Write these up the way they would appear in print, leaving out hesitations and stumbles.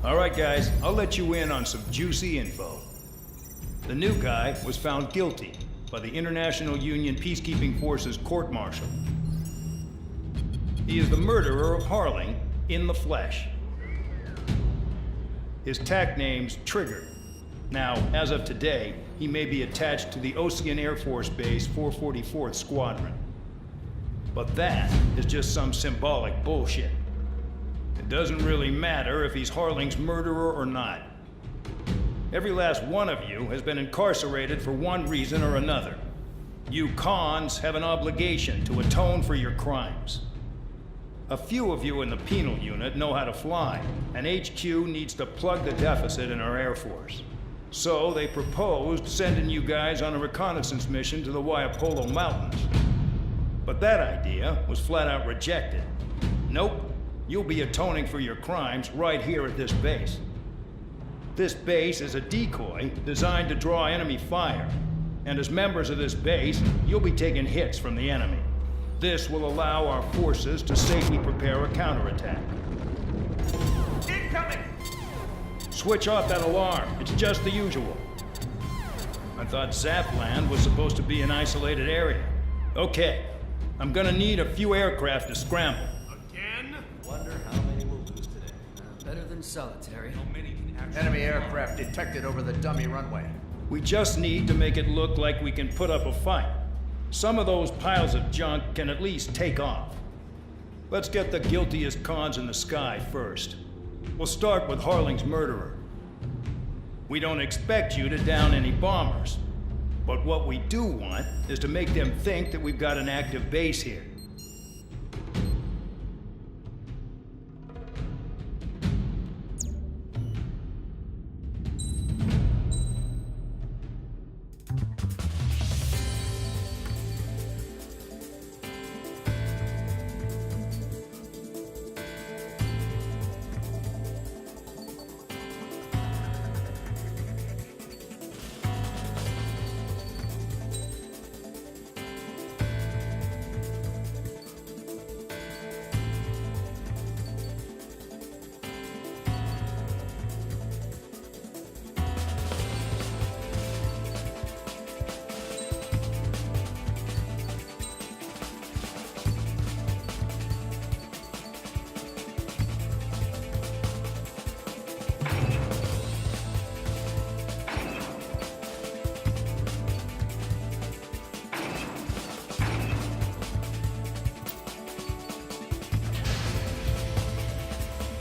All right, guys, I'll let you in on some juicy info. The new guy was found guilty by the International Union Peacekeeping Forces court-martial. He is the murderer of Harling in the flesh. His tag name's Trigger. Now, as of today, he may be attached to the Osean Air Force Base 444th Squadron. But that is just some symbolic bullshit. It doesn't really matter if he's Harling's murderer or not. Every last one of you has been incarcerated for one reason or another. You cons have an obligation to atone for your crimes. A few of you in the penal unit know how to fly, and HQ needs to plug the deficit in our Air Force. So they proposed sending you guys on a reconnaissance mission to the Waiapolo Mountains. But that idea was flat out rejected. Nope, you'll be atoning for your crimes right here at this base. This base is a decoy designed to draw enemy fire, and as members of this base, you'll be taking hits from the enemy. This will allow our forces to safely prepare a counterattack. Incoming! Switch off that alarm. It's just the usual. I thought Zapland was supposed to be an isolated area. Okay, I'm gonna need a few aircraft to scramble. Again? Wonder how many we'll lose today. Better than solitary. How many can actually... Enemy aircraft detected over the dummy runway. We just need to make it look like we can put up a fight. Some of those piles of junk can at least take off. Let's get the guiltiest cons in the sky first. We'll start with Harling's murderer. We don't expect you to down any bombers. But what we do want is to make them think that we've got an active base here.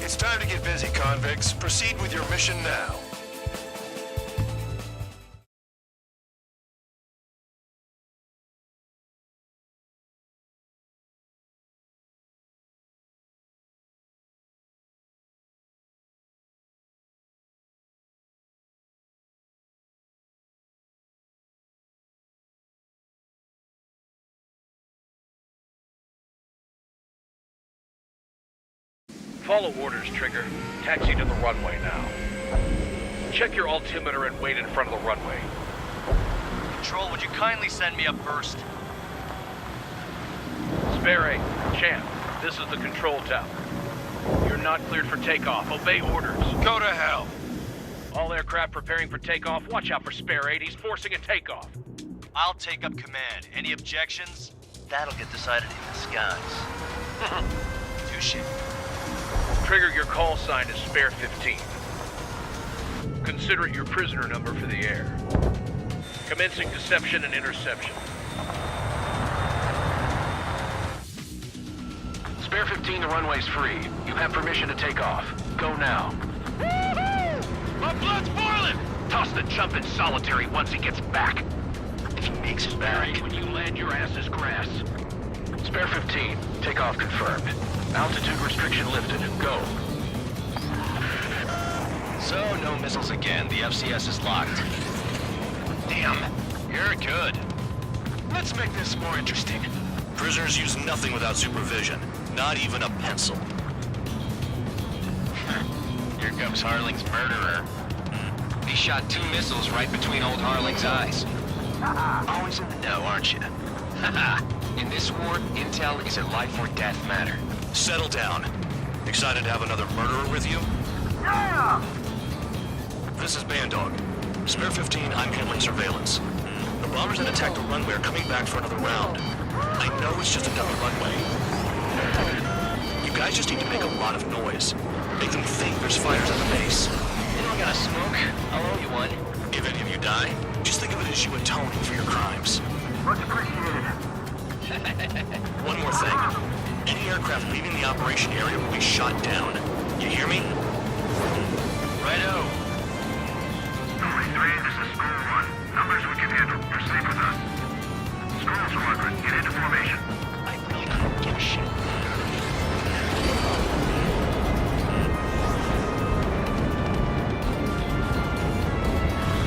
It's time to get busy, convicts. Proceed with your mission now. Follow orders, Trigger. Taxi to the runway now. Check your altimeter and wait in front of the runway. Control, would you kindly send me up first? Spare 8, Champ, this is the control tower. You're not cleared for takeoff. Obey orders. Go to hell. All aircraft preparing for takeoff. Watch out for Spare 8. He's forcing a takeoff. I'll take up command. Any objections? That'll get decided in the skies. Touche. Trigger, your call sign is Spare 15. Consider it your prisoner number for the air. Commencing deception and interception. Spare 15, the runway's free. You have permission to take off. Go now. Woohoo! My blood's boiling! Toss the chump in solitary once he gets back. If he makes it back. When you land, your ass is grass. Spare 15, takeoff confirmed. Altitude restriction lifted. Go. So, no missiles again. The FCS is locked. Damn, you're good. Let's make this more interesting. Prisoners use nothing without supervision. Not even a pencil. Here comes Harling's murderer. He shot 2 missiles right between old Harling's eyes. Always in the know, aren't you? In this war, intel is a life or death matter. Settle down. Excited to have another murderer with you? This is Bandog. Spare 15, I'm handling surveillance. The bombers that attacked the runway are coming back for another round. I know it's just a dummy runway. You guys just need to make a lot of noise. Make them think there's fighters at the base. Anyone got a smoke? I'll owe you one. If any of you die, just think of it as you atoning for your crimes. Much appreciated. One more thing. Any aircraft leaving the operation area will be shot down. You hear me? Righto. Norway 3, this is School 1. Numbers we can handle. Proceed with us. School Squadron, get into formation. I really couldn't give a shit.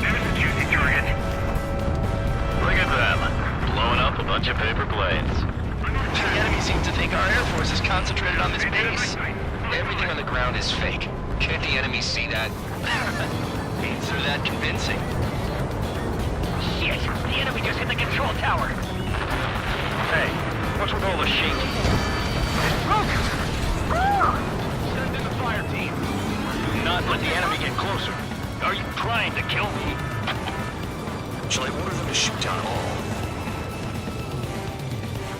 There's a juicy target. Look at them, blowing up a bunch of paper planes. The enemy seems to think our Air Force is concentrated on this base. Everything on the ground is fake. Can't the enemy see that? Means they're that convincing. Shit, the enemy just hit the control tower. Hey, what's with all the shaking? Send in the fire team. Do not let the enemy get closer. Are you trying to kill me? Shall I order them to shoot down all?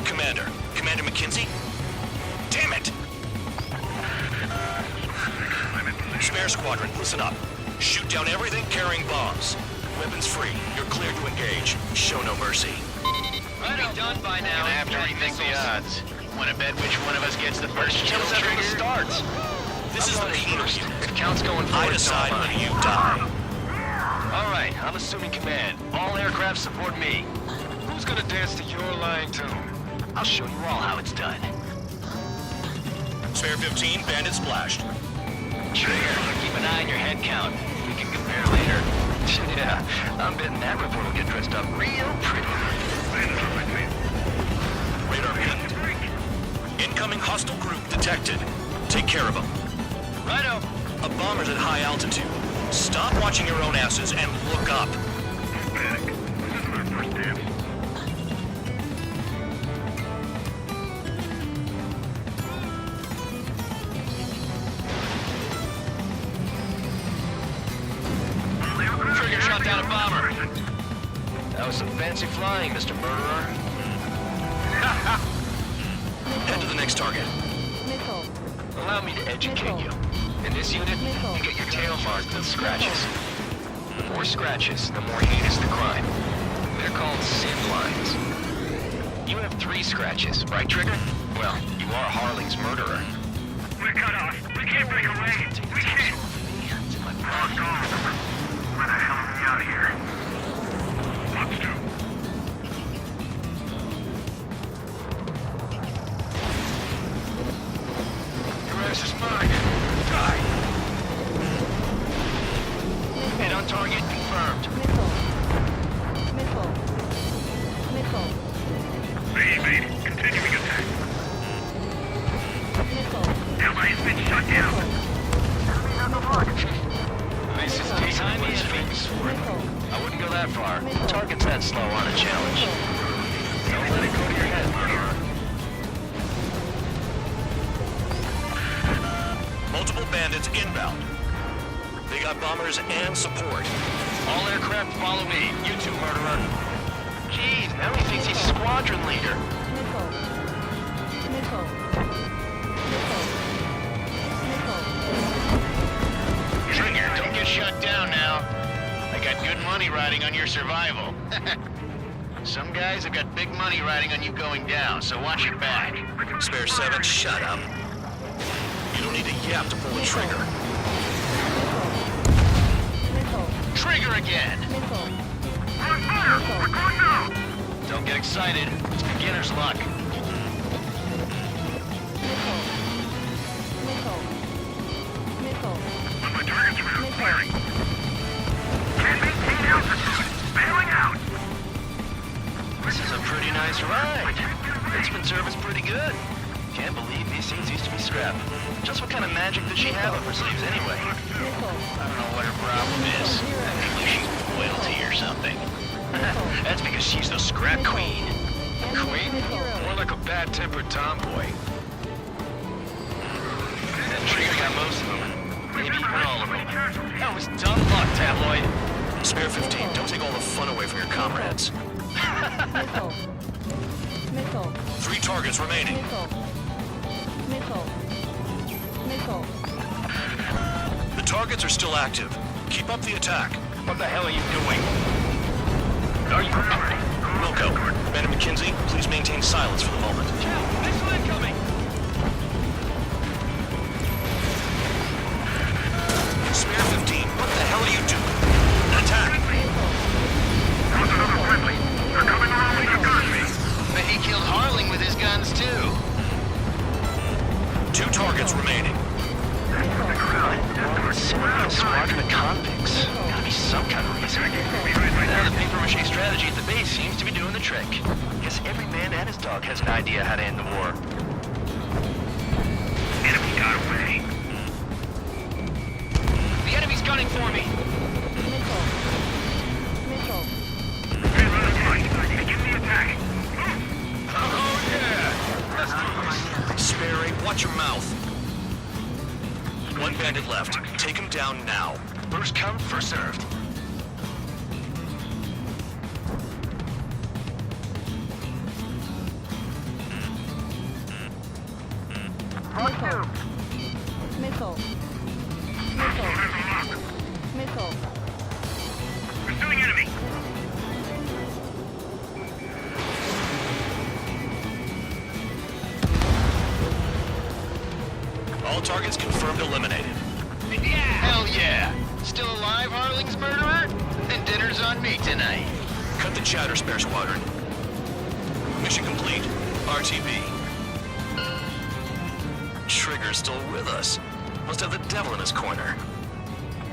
Commander McKenzie? Damn it! Spare Squadron, listen up. Shoot down everything carrying bombs. Weapons free. You're cleared to engage. Show no mercy. Righto. Be done by now. Gonna have to rethink the odds. Wanna bet which one of us gets the first kill Kills after the trigger? starts. This is the main first. interview. If count's going I forward, it's decide all when mine. you die. All right, I'm assuming command. All aircraft support me. Who's gonna dance to your line tune? I'll show you all how it's done. Spare 15, bandit splashed. Trigger, keep an eye on your head count. We can compare later. Yeah, I'm betting that report will get dressed up real pretty. Radar pinged. Incoming hostile group detected. Take care of them. Righto. A bomber's at high altitude. Stop watching your own asses and look up. Panic. This isn't our first dance. Trigger shot down a bomber. That was some fancy flying, Mr. Murderer. Head to the next target. Missile. Allow me to educate you. In this unit, you get your tail marked with scratches. The more scratches, the more heinous the crime. They're called sin lines. You have 3 scratches, right, Trigger? Well, you are Harling's murderer. We're cut off. We can't break away. We can't. Oh, God. Where the hell are we out of here? What's to? Your ass is mine. Die. Hit on target confirmed. Missile. Missile. Evade. Continuing attack. Missile. Allies been shut down. Enemy on the mark. This is decent what he's famous for. Missile. I wouldn't go that far. Target's that slow on a challenge. Don't let it go to your head, murderer. Multiple bandits inbound. They got bombers and support. All aircraft follow me. You too, murderer. Jeez, now he thinks he's squadron leader. Missile. Missile. Trigger, don't get shut down now. I got good money riding on your survival. Some guys have got big money riding on you going down, so watch your back. Spare 7, shut up. You don't need a yap to pull the trigger. Missile. Trigger again! Missile. We're on fire. We're going down. Don't get excited. It's beginner's luck. Missile. Missile. Missile. On my target's route. Firing. Can't maintain altitude. Bailing out. This is a pretty nice ride. It's been serviced pretty good. Can't believe these things used to be scrap. Just what kind of magic does she have up her sleeves anyway? Missile. I don't know what her problem is. I think she's loyalty or something. That's because she's the scrap queen. Queen? More like a bad-tempered tomboy. That Trigger got most of them. Maybe even all That was dumb luck, Tabloid. Spare 15, don't take all the fun away from your comrades. Missile. Missile. 3 targets remaining. Missile. Missile. Missile. The targets are still active. Keep up the attack. What the hell are you doing? Are you... Wilco, Commander McKenzie, please maintain silence for the moment. Missile incoming! Spare 15, what the hell are you doing? Attack! But he killed Harling with his guns, too. 2 targets remaining. A squadron of convicts. Gotta be some kind of reason. Now the paper-mache strategy at the base seems to be doing the trick. Guess every man and his dog has an idea how to end the war. Enemy got away. The enemy's gunning for me. Missile. Missile. Give me attack. Oh yeah. Let's do this. Spare 8, watch your mouth. 1 bandit left. Take him down now. First come, first served. Missile. Missile. Missile. Missile. Pursuing enemy. All targets confirmed eliminated. Hell yeah. Still alive, Harling's murderer? Then dinner's on me tonight. Cut the chatter, Spare Squadron. Mission complete. RTB. Trigger's still with us. Must have the devil in his corner.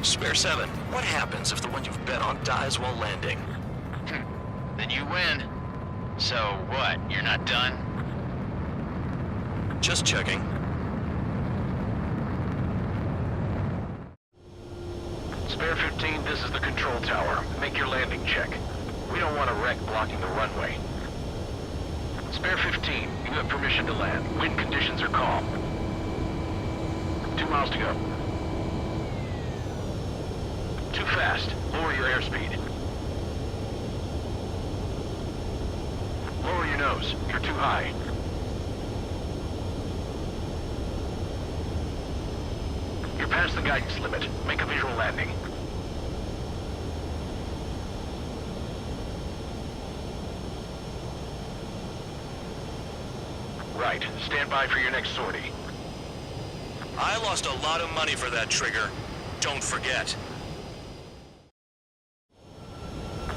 Spare 7, what happens if the one you've bet on dies while landing? Then you win. So what, you're not done? Just checking. Spare 15, this is the control tower. Make your landing check. We don't want a wreck blocking the runway. Spare 15, you have permission to land. Wind conditions are calm. 2 miles to go. Too fast. Lower your airspeed. Lower your nose. You're too high. You're past the guidance limit. Make a visual landing. Right. Stand by for your next sortie. I lost a lot of money for that trigger. Don't forget.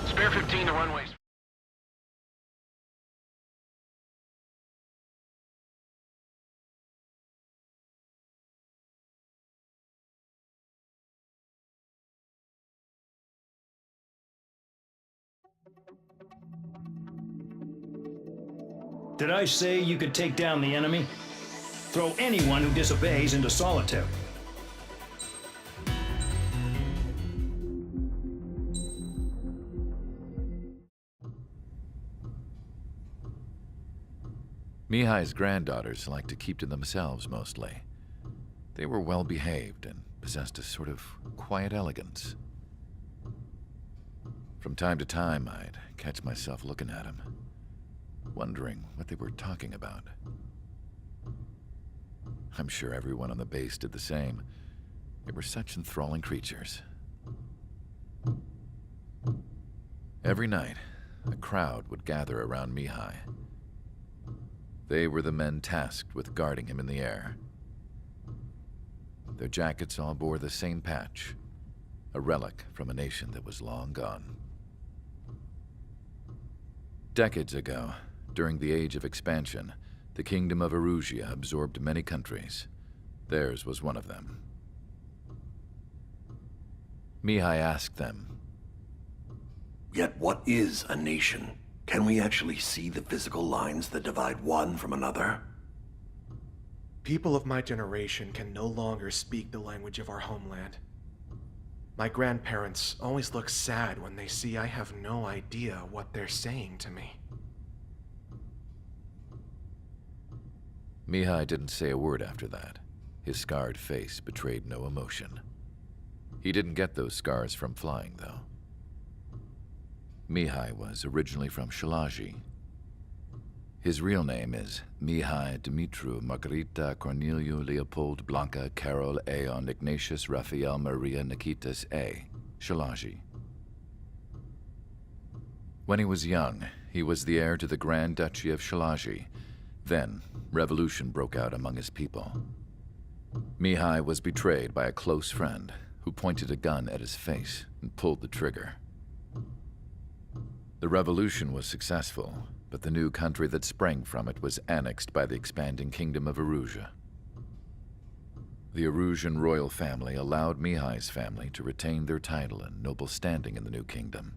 Spare 15, the runways. Did I say you could take down the enemy? Throw anyone who disobeys into solitary. Mihai's granddaughters liked to keep to themselves mostly. They were well behaved and possessed a sort of quiet elegance. From time to time, I'd catch myself looking at them, wondering what they were talking about. I'm sure everyone on the base did the same. They were such enthralling creatures. Every night, a crowd would gather around Mihai. They were the men tasked with guarding him in the air. Their jackets all bore the same patch, a relic from a nation that was long gone. Decades ago, during the Age of Expansion, the Kingdom of Erusia absorbed many countries. Theirs was one of them. Mihai asked them, "Yet what is a nation? Can we actually see the physical lines that divide one from another?" People of my generation can no longer speak the language of our homeland. My grandparents always look sad when they see I have no idea what they're saying to me. Mihai didn't say a word after that. His scarred face betrayed no emotion. He didn't get those scars from flying, though. Mihai was originally from Shalaji. His real name is Mihai Dumitru Margarita Corneliu Leopold Blanca Carol Aeon Ignatius Raphael Maria Nikitas A. Shalaji. When he was young, he was the heir to the Grand Duchy of Shalaji. Then, revolution broke out among his people. Mihai was betrayed by a close friend who pointed a gun at his face and pulled the trigger. The revolution was successful, but the new country that sprang from it was annexed by the expanding kingdom of Erusea. The Erusian royal family allowed Mihai's family to retain their title and noble standing in the new kingdom.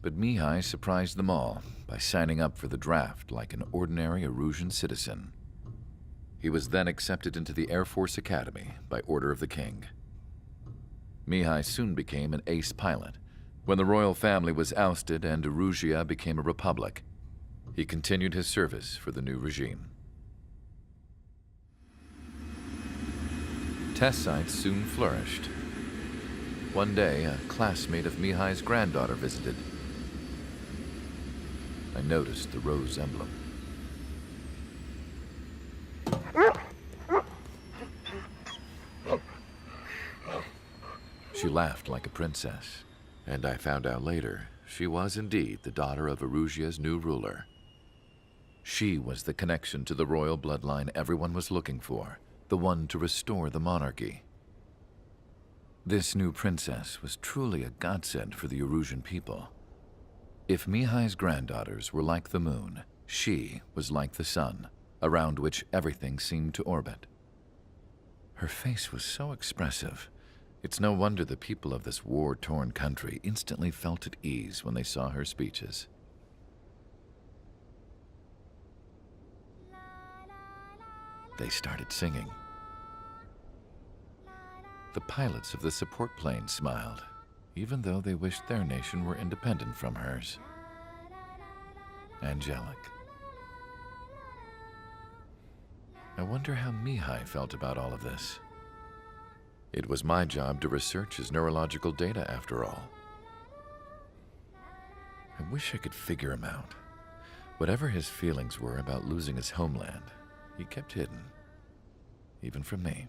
But Mihai surprised them all by signing up for the draft like an ordinary Erusian citizen. He was then accepted into the Air Force Academy by order of the king. Mihai soon became an ace pilot. When the royal family was ousted and Erusea became a republic, he continued his service for the new regime. Test sites soon flourished. One day, a classmate of Mihai's granddaughter visited. I noticed the rose emblem. She laughed like a princess, and I found out later she was indeed the daughter of Erusea's new ruler. She was the connection to the royal bloodline everyone was looking for, the one to restore the monarchy. This new princess was truly a godsend for the Erusian people. If Mihai's granddaughters were like the moon, she was like the sun, around which everything seemed to orbit. Her face was so expressive. It's no wonder the people of this war-torn country instantly felt at ease when they saw her speeches. They started singing. The pilots of the support plane smiled, even though they wished their nation were independent from hers. Angelic. I wonder how Mihai felt about all of this. It was my job to research his neurological data, after all. I wish I could figure him out. Whatever his feelings were about losing his homeland, he kept hidden, even from me.